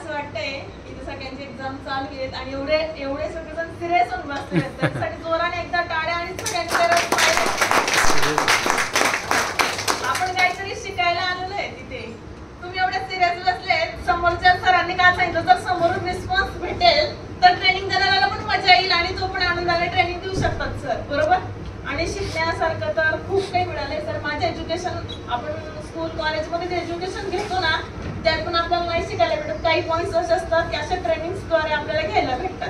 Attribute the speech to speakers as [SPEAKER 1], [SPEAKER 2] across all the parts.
[SPEAKER 1] असं वाटतंय इथे सगळ्यांचे एक्झाम चालू आहेत आणि एवढे सगळेजण सिरियस होऊन बसले आहेत, त्यासाठी जोराने एकदा टाळ्या आणि आपण काहीतरी शिकायला आलेलो आहे तिथे. तुम्ही एवढे सिरियस बसले, समोरच्या सरांनी काय सांगितलं, जर समोरून रिस्पॉन्स भेटेल तर ट्रेनिंग देणाऱ्याला पण मजा येईल आणि तो पण आनंदाने ट्रेनिंग देऊ शकतात सर, बरोबर. आणि शिकण्यासारखं तर खूप काही मिळालंय सर. माझं एज्युकेशन, आपण स्कूल कॉलेजमध्ये जे एज्युकेशन घेतो ना त्यातून आपल्याला नाही शिकायला भेटत. काही पॉईंट्स असे असतात की अशा ट्रेनिंग्सद्वारे आपल्याला घ्यायला भेटतात.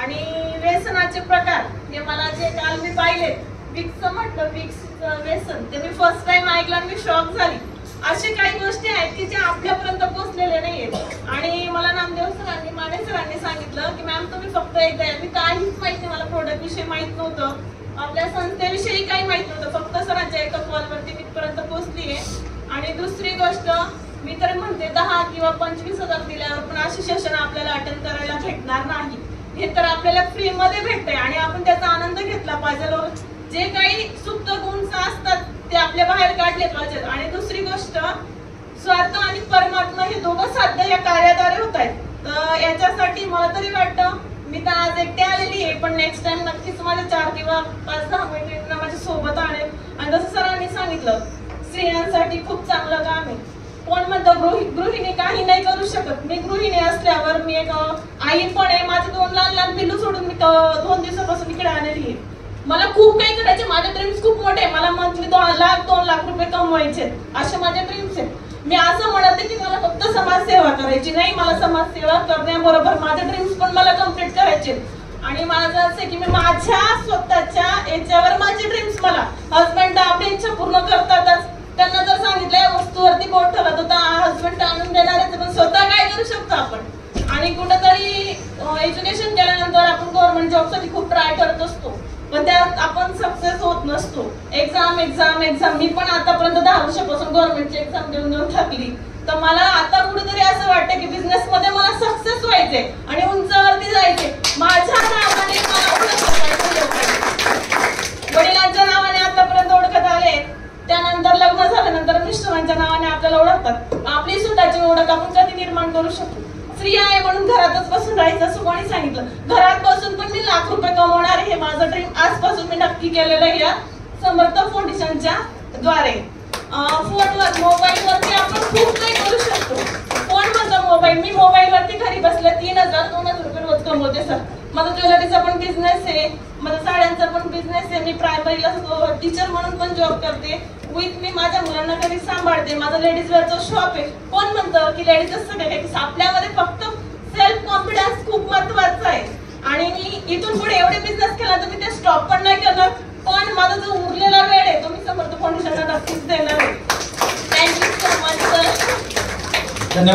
[SPEAKER 1] आणि व्यसनाचे प्रकार हे मला जे काल मी पाहिले, विक्सचं म्हटलं, विक्सचं व्यसन ते मी फर्स्ट टाइम ऐकलं आणि मी शॉक झाली. असे काही गोष्टी आहेत की ज्या आपल्यापर्यंत पोहोचलेल्या नाहीयेत. आणि मला नामदेव सरांनी, माने सरांनी सांगितलं की मॅम तुम्ही फक्त एकदा या. मी काहीच माहित नाही, मला प्रोडक्ट विषयी माहित नव्हतं, आपल्या संस्थेविषयी काही माहित नव्हतं. फक्त सरांच्या एका कॉलवरती मी इथपर्यंत पोहोचली आहे. आणि दुसरी गोष्ट मी तर म्हणते 10 किंवा 25,000 दिल्यावर पण अशी सेशन आपल्याला अटेंड करायला भेटणार नाही. हे तर आपल्याला फ्री मध्ये भेटतंय आणि आपण त्याचा आनंद घेतला पाहिजे. जे काही सुप्त गुण असतात ते आपल्या बाहेर काढले पाहिजेत. आणि दुसरी गोष्ट, स्वार्थ आणि परमात्मा हे दोघं साध्य या कार्याद्वारे होत आहेत. तर याच्यासाठी मला तरी वाटतं, मी तर आज एकटे आलेली आहे, पण नेक्स्ट टाइम नक्कीच माझ्या 4 किंवा 5-10 मैत्रिणींना माझ्या सोबत आणेल. आणि जसं सरांनी सांगितलं, स्त्रियांसाठी खूप चांगलं काम आहे. कोण म्हणतं गृहिणी काही नाही करू शकत. मी गृहिणी असल्यावर मी एक आई पण आहे. माझे 2 लहान पिल्लू सोडून मी 2 दिवसापासून इकडे आलेली आहे. मला खूप काही करायचे, माझे ड्रीम्स खूप मोठे आहे. मला मंथली 2 लाख रुपये कमवायचे, असे माझे ड्रीम्स आहेत. मी असं म्हणते की मला फक्त समाजसेवा करायची नाही, मला समाजसेवा करण्याबरोबर माझे ड्रीम्स पण मला कम्प्लीट करायचे. आणि माझं असं की मी माझ्या स्वतःच्या याच्यावर माझे ड्रीम्स, मला हजबंड आपली इच्छा पूर्ण करतातच. त्यांना जर सांगितलं वस्तूवरती बोट ठेवला तर हजबंड आणून देणार आहे, पण स्वतः काय करू शकतो आपण. आणि कुठेतरी एज्युकेशन केल्यानंतर आपण गव्हर्नमेंट जॉबसाठी खूप ट्राय करत असतो, पण त्यात आपण सक्सेस होत नसतो. एक्झाम मी पण आतापर्यंत 10 वर्षापासून गव्हर्नमेंटची एक्झाम देऊन थकली. तर मला आता कुठेतरी असं वाटतं की बिझनेस मध्ये मला सक्सेस व्हायचे आणि उंचावरती जायचे. माझ्या नावाने मला वडिलांच्या नावाने आतापर्यंत ओळखत आले, त्यानंतर लग्न झाल्यानंतर मिस्टरांच्या नावाने आपल्याला ओळखतात. आपली स्वतःची ओळख आपण कधी निर्माण करू शकतो. स्त्रिया आहे म्हणून घरातच बसून राहायचं असं कोणी सांगितलं? घरात बसून पण मी लाख रुपये कमवणार हे माझं ड्रीम आजपासून मी नक्की केलेलं आहे या समर्थ फाउंडेशनच्या द्वारे. फोनवर, मोबाईलवरती आपण खूप काही करू शकतो. कोण म्हणतं मोबाईल? मी मोबाईलवरती घरी बसले 3,000-2,000 रुपये रोज कमवते सर. माझा ज्वेलरीचा पण बिझनेस आहे, माझा साड्यांचा पण बिझनेस आहे. मी प्रायमरीला टीचर म्हणून पण जॉब करते. विथ मी माझ्या मुलांना घरी सांभाळते. माझं लेडीज वेअरचं शॉप आहे. कोण म्हणतं की लेडीजच सगळं काही? आपल्यामध्ये फक्त सेल्फ कॉन्फिडन्स खूप महत्वाचा आहे. आणि मी इथून पुढे एवढे बिझनेस केला तर मी ते स्टॉप पण नाही करणार. पण माझा जो उरलेला वेळ आहे तो मी समर्थ फाउंडेशन